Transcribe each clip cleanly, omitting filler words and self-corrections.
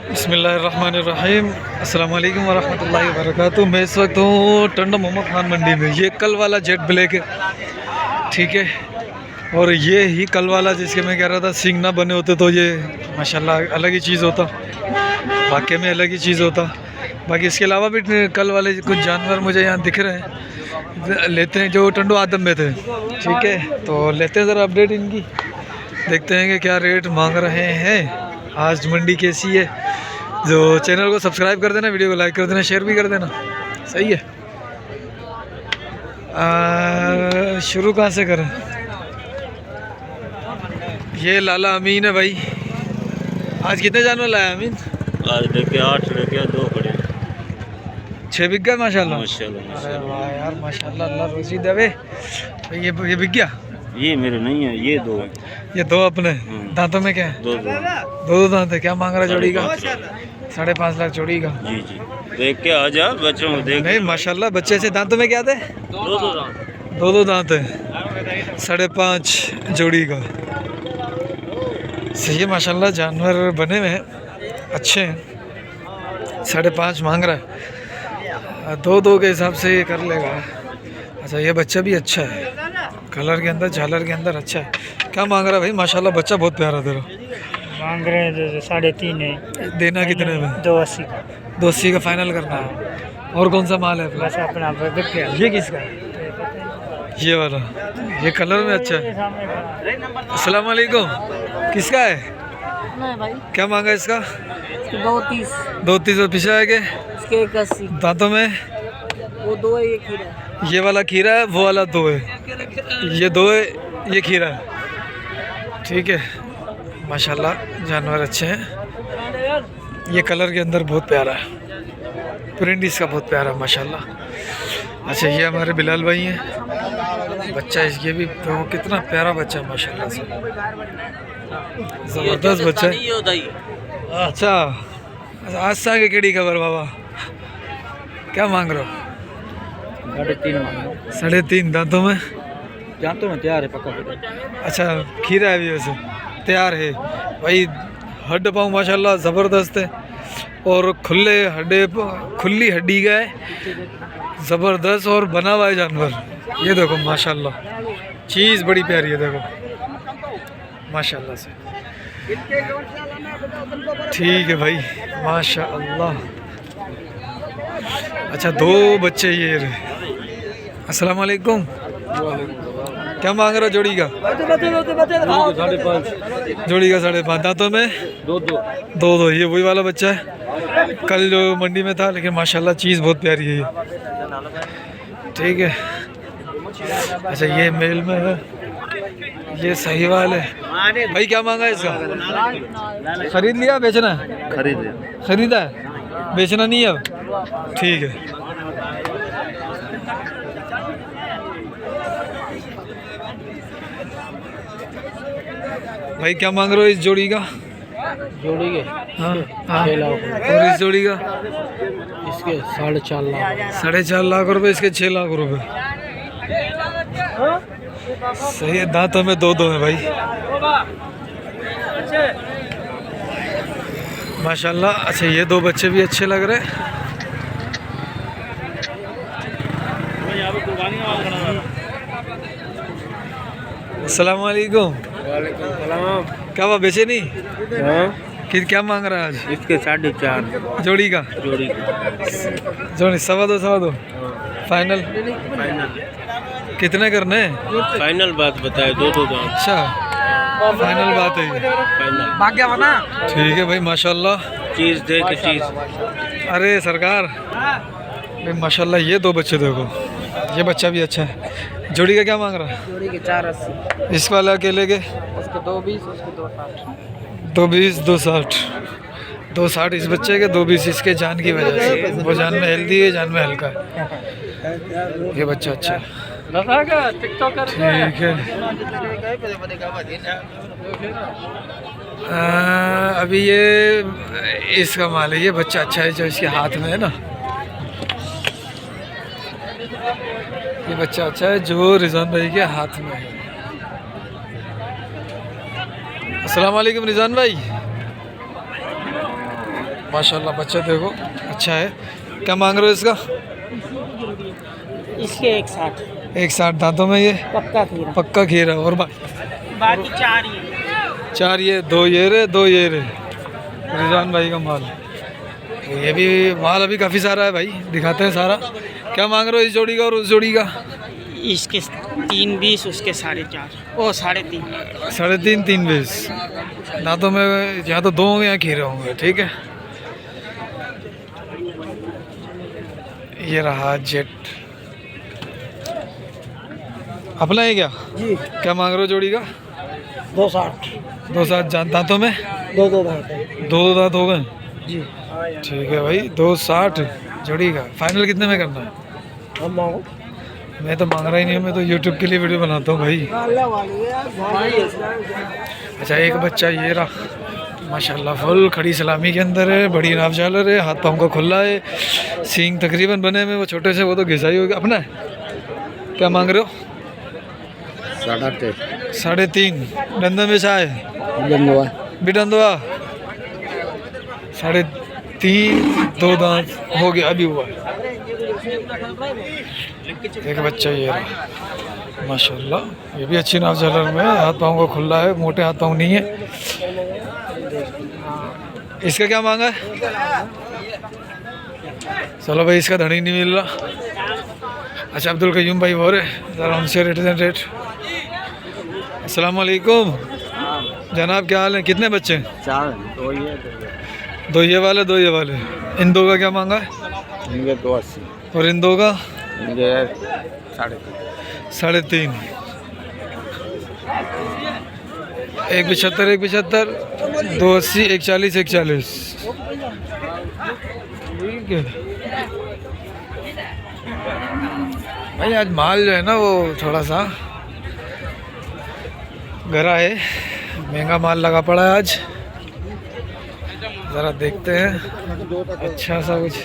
बिस्मिल्लाहिर्रहमानिर्रहीम। अस्सलाम वालेकुम वरहमतुल्लाहि वबरकातुहू। मैं इस वक्त हूँ टंडो मोहम्मद खान मंडी में। ये कल वाला जेट ब्लैक है, ठीक है। और ये ही कल वाला जिसके मैं कह रहा था सींग ना बने होते तो ये माशाल्लाह अलग ही चीज़ होता, वाकई में अलग ही चीज़ होता। बाकी इसके अलावा भी कल वाले कुछ जानवर मुझे यहाँ दिख रहे हैं, लेते हैं जो टंडो आदम में थे, ठीक है। तो लेते हैं ज़रा अपडेट इनकी, देखते हैं कि क्या रेट मांग रहे हैं, आज मंडी कैसी है। जो चैनल को सब्सक्राइब कर देना, वीडियो को लाइक कर देना, शेयर भी कर देना, सही है। शुरू कहाँ से करें? ये लाला अमीन है भाई। आज कितने जानवर लाया अमीन? आज लेके 8 लेके 2 पड़े, 6 बिक गए माशाल्लाह। माशाल्लाह। अरे वाह यार माशाल्लाह, अल्लाह रोजी देवे। ये बिक गया? ये मेरे नहीं है, ये 2 है। ये 2 अपने दांतों में क्या है? 2 दो दांत है। क्या मांग रहा जोड़ी का? 5.5 लाख जोड़ी का। जी जी, देख के आ जा बच्चों को देख। नहीं माशाल्लाह, बच्चे से दांतों में क्या थे? 2 दांत है, 5.5 जोड़ी का। सही है माशाल्लाह, जानवर बने हुए हैं, अच्छे हैं। 5.5 मांग रहा है, 2 के हिसाब से ये कर लेगा। अच्छा ये बच्चा भी अच्छा है, कलर के अंदर झालर के अंदर अच्छा है। क्या मांग रहा है भाई? माशाल्लाह बच्चा बहुत प्यारा तेरा। मांग रहे हैं 3.5 है। देना कितने में? 280। 280 का फाइनल करना है। और कौन सा माल है अपना? बस अपना बिक गया। ये किसका है? ये वाला, ये कलर में अच्छा है। अस्सलाम वालेकुम, किसका है? नहीं भाई, क्या मांगा इसका? 230। 230 और पीछे है के इसके 81। दांतों में? वो 2 है, ये खीरा। ये वाला खीरा है, वो वाला 2 है। ये 2 है, ये खीरा है, ठीक है। माशाल्लाह जानवर अच्छे हैं। ये कलर के अंदर बहुत प्यारा है, प्रिंट इसका बहुत प्यारा है माशाल्लाह। अच्छा ये हमारे बिलाल भाई हैं, बच्चा इसके भी तो कितना प्यारा बच्चा है माशाल्लाह से, ज़बरदस्त बच्चा है। अच्छा आज सा के केड़ी खबर बाबा? क्या मांग रहे हो? 3.5 3.5 दांतों में? जानते में तैयार है पक्का। अच्छा खीरा है भी वैसे, तैयार है भाई। हड्ड पाँव माशाल्लाह ज़बरदस्त है, और खुली हड्डी का है, ज़बरदस्त और बना हुआ है जानवर। ये देखो माशाल्लाह, चीज़ बड़ी प्यारी है, देखो माशाल्लाह से। ठीक है भाई माशाल्लाह। अच्छा 2 बच्चे ये रहे। अस्सलाम वालेकुम। क्या मांग रहा जोड़ी का? 5.5। जोड़ी का 5.5 दांतों में? 2 ये वही वाला बच्चा है कल जो मंडी में था, लेकिन माशाल्लाह चीज़ बहुत प्यारी है ये, ठीक है। अच्छा ये मेल में है, ये साहिवाल है भाई। क्या मांगा है इसका? खरीद लिया, बेचना है? खरीदा है, बेचना नहीं है अब, ठीक है। भाई क्या मांग रहे हो इस जोड़ी का? जोड़ी के हाँ हाँ। 6 लाख। और इस जोड़ी का? इसके 4.5 लाख। 4.5 लाख रुपए, इसके 6 लाख रुपए। सही है, दांतों में 2 है भाई माशाल्लाह। अच्छा ये 2 बच्चे भी अच्छे लग रहे हैं। अस्सलाम वालेकुम। क्या हुआ, बेचे नहीं? क्या मांग रहा है आज? इसके 4.5 जोड़ी का? जोड़ी जोड़ी 2.25 फाइनल? कितने करने हैं? फाइनल बात बताए, 2 दांत। अच्छा फाइनल बात है ये, फाइनल भाग्य बना। ठीक है भाई माशाल्लाह। चीज दे के चीज। अरे सरकार भाई माशाल्लाह, ये 2 बच्चे देखो, ये बच्चा भी अच्छा है। जोड़ी का क्या मांग रहा है? जोड़ी के 4.80। इस वाला अकेले के? उसके 2.20, उसके 2.60। 2.20 2.60 2.60 इस बच्चे के, 2.20 इसके। जान की वजह से, वो जान में हेल्दी है, जान में हल्का है। ये बच्चा अच्छा है, ठीक है। अभी ये इसका माल है, ये बच्चा अच्छा है जो इसके हाथ में है ना, ये बच्चा अच्छा है जो रिजवान भाई के हाथ में है। अस्सलाम वालेकुम रिजवान भाई, माशाल्लाह बच्चा देखो अच्छा है। क्या मांग रहे हो इसका? इसके 160 160 दांतों में ये पक्का खीरा। पक्का खीरा। और बाकी 4 ही है। 4 ये, 2 ये रे, 2 ये रे। रिजवान भाई का माल, ये भी माल अभी काफ़ी सारा है भाई, दिखाते हैं सारा। क्या मांग रहे हो इस जोड़ी का और उस जोड़ी का? इसके 320, उसके 4.5 ओ 3.5। 3.5 320 दांतों में। यहाँ तो 2 होंगे, यहाँ खीरे होंगे। ठीक है, ये रहा जेट अपना है क्या? जी क्या मांग रहे हो जोड़ी का? 260। 260 दांतों में? 2 दांत है। 2 दांत हो गए। जी ठीक है भाई, 260 जोड़ी का। फाइनल कितने में करना है? हम मांगो। मैं तो मांग रहा ही नहीं हूँ, मैं तो यूट्यूब के लिए वीडियो बनाता हूँ भाई। अच्छा, एक बच्चा ये रहा माशाल्लाह, फुल खड़ी सलामी के अंदर है, बड़ी नाप झालर है, हाथ पाँव का खुला है, सींग तकरीबन बने में, वो छोटे से वो तो घिसाई हो गया। अपना है? क्या मांग रहे हो? 3.5 डंदे में चाय बिडंदवा 3.5 2 दांत हो गया अभी हुआ। एक बच्चा ये रहा माशाल्लाह, ये भी अच्छी नाप झालर में, हाथ पाँव को खुला है, मोटे हाथ पाँव नहीं है। इसका क्या मांगा है? चलो भाई, इसका धड़ी नहीं मिल रहा। अच्छा, अब्दुल कयूम भाई हो रहे, ज़रा उनसे रेट। अस्सलाम वालेकुम जनाब, क्या हाल है? कितने बच्चे हैं? 4। 2 ये वाले, 2 ये वाले। इन 2 का क्या मांगा है? इनके 280। और इन 2 का? इनके 3.5। 175 175 280 140 140। ठीक है भाई, आज माल जो है ना वो थोड़ा सा गरा है, महंगा माल लगा पड़ा है आज। ज़रा देखते हैं अच्छा सा कुछ।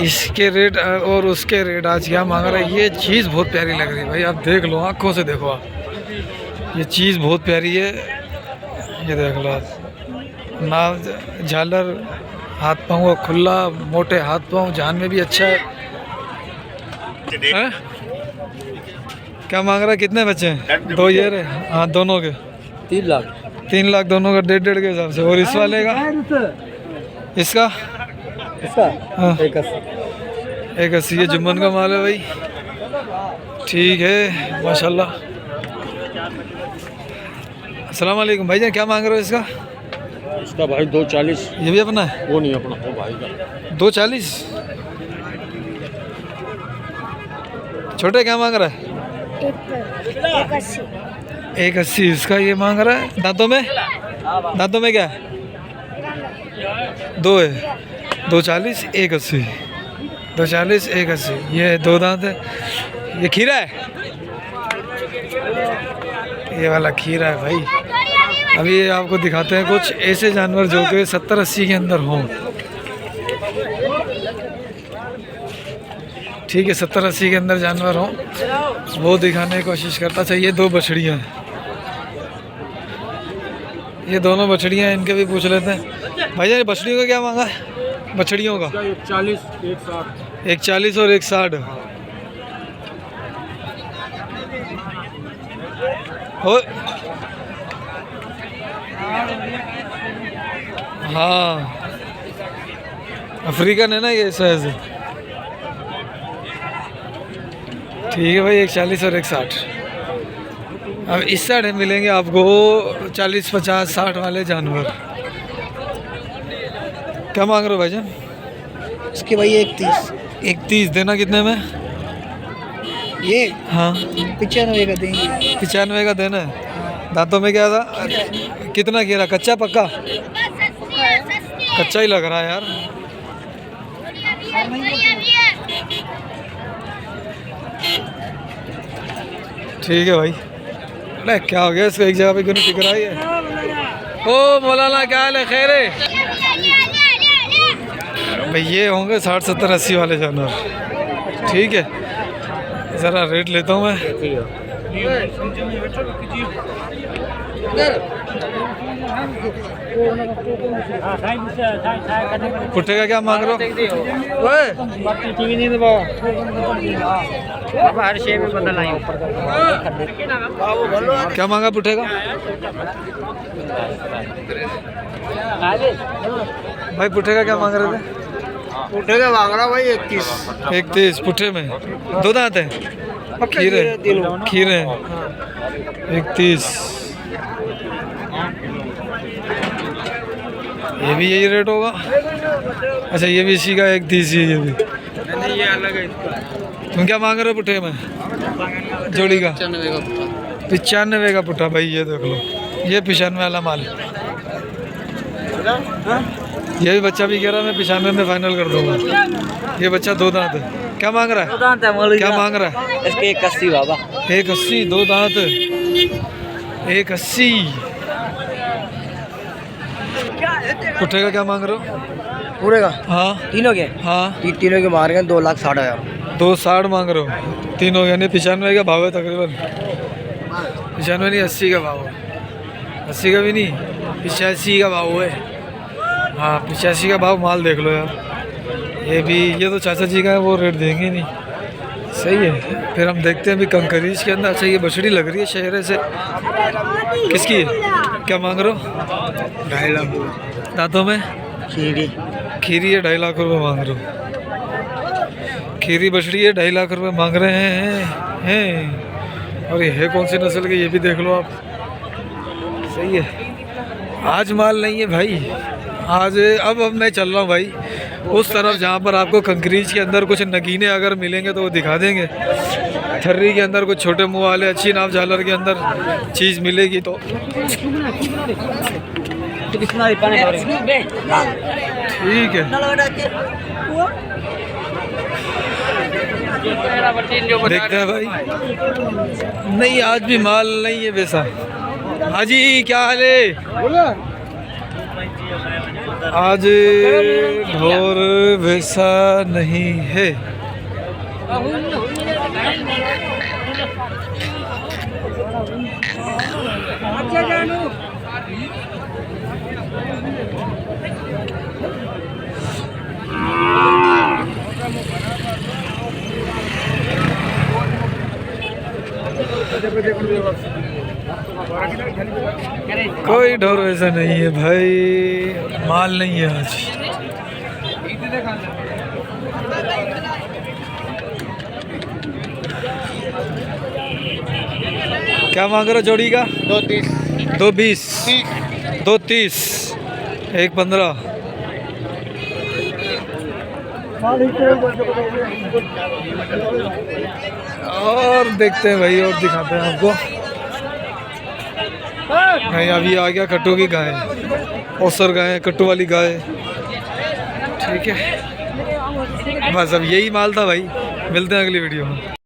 इसके रेट और उसके रेट आज क्या मांग रहा है। ये चीज़ बहुत प्यारी लग रही है भाई, आप देख लो, आँखों से देखो आप, ये चीज़ बहुत प्यारी है। ये देख लो आप, नाव झालर, हाथ पाँव खुला, मोटे हाथ पाँव, जान में भी अच्छा है। क्या मांग रहा है? कितने बच्चे हैं? 2 ये रहे। हाँ, दोनों के 3 लाख। 3 लाख दोनों का, 1.5 के हिसाब से। और इस वाले का? इसका हाँ 180। ये जुम्मन का माल है भाई। ठीक है माशाल्लाह। अस्सलाम वालेकुम भाईजान, क्या मांग रहे हो इसका? इसका भाई 240। ये भी अपना है? वो नहीं अपना, वो भाई का। 240। छोटे क्या मांग रहा है? 180 इसका ये मांग रहा है। दांतों में? दांतों में क्या है? 2 है। 240 180। 240 180। ये 2 दांत है। ये खीरा है, ये वाला खीरा है भाई। अभी आपको दिखाते हैं कुछ ऐसे जानवर जो कि 70-80 के अंदर हों। ठीक है, 70-80 के अंदर जानवर हों वो दिखाने की कोशिश करता। अच्छा, ये 2 बछड़ियाँ हैं, ये दोनों बछड़ियाँ, इनके भी पूछ लेते हैं। भाईजान, बछड़ियों का क्या मांगा है? बछड़ियों का 140 160। 140 और 160 हो। हाँ, अफ्रीकन है ना ये साइज। ठीक है भाई, 140 और 160। अब इस साइड मिलेंगे आपको 40 50 60 वाले जानवर। क्या मांग रहे हो भाईजान? इसके भाई 130। 130 देना कितने में? ये हाँ 95 का देंगे। 95 का देना है। दांतों में क्या था? कितना गिरा? कच्चा पक्का? कच्चा ही लग रहा है यार। ठीक है भाई। अरे क्या हो गया इसको, एक जगह पे क्यों नहीं टिक रहा है? ओ मौलाना, क्या हाल है? खैर है भाई। ये होंगे 60 70 80 वाले जानवर। ठीक है, ज़रा रेट लेता हूँ मैं। पुट्ठे का क्या मांग रहे हो? ओए, हर शेर में बदल आई क्या मांगा पुट्ठे का? भाई पुट्ठे का क्या मांग रहे थे? उठे का मांग रहा भाई 31। 31 पुट्ठे में 2 दांत है, खीरे खीरे 31। ये भी यही रेट होगा? अच्छा ये भी इसी का 31 ही है, ये भी। ये अलग है इसका। तुम क्या मांग रहे हो पुट्ठे में? जोड़ी का 95 का पुट्ठा। भाई ये देख लो, ये 95 वाला माल। ये भी बच्चा भी कह रहा है मैं 95 में फाइनल कर दूंगा। ये बच्चा 2 दांत है। क्या मांग रहा है? क्या मांग रहा है? इसके 81 बाबा। 180 2 दांत 180। पुट्ठे का क्या मांग रहे हो? पूरे का हाँ तीनों के हाँ तीनों के मार गए 2,60,000। 260 मांग रहे हो तीनों, यानी 95 का भाव है तकरीबन। 95 नहीं 80 का भाव है। 80 का भी नहीं, 85 का भाव है। हाँ 85 का भाव। माल देख लो यार, ये भी, ये तो चाचा जी का है, वो रेट देंगे नहीं। सही है। फिर हम देखते हैं अभी कंकरीज के अंदर। अच्छा ये बछड़ी लग रही है शहरे से, किसकी है? क्या मांग रहे हो? 2.5 लाख दांतों में खीरी। खीरी है, 2.5 लाख रुपए मांग रहे हो। खीरी बछड़ी है, 2.5 लाख रुपए मांग रहे हैं। और ये है कौन सी नस्ल की, ये भी देख लो आप। सही है। आज माल नहीं है भाई, आज अब मैं चल रहा हूँ भाई उस तरफ जहाँ पर आपको कंक्रीज के अंदर कुछ नगीने अगर मिलेंगे तो वो दिखा देंगे। थर्री के अंदर कुछ छोटे मुँह वाले अच्छी नाव झालर के अंदर चीज़ मिलेगी तो ठीक है। देखते हैं भाई। नहीं आज भी माल नहीं है वैसा। हाजी क्या हाल है? आज ढोर वैसा नहीं है। कोई ढोर वैसा नहीं है भाई, माल नहीं है आज। क्या मांग रहे हो जोड़ी का? 220 230 115। और देखते हैं भाई, और दिखाते हैं आपको। नहीं अभी आ गया कट्टू की गाय, औसर गाय, कट्टू वाली गाय। ठीक है बस अब यही माल था भाई। मिलते हैं अगली वीडियो में।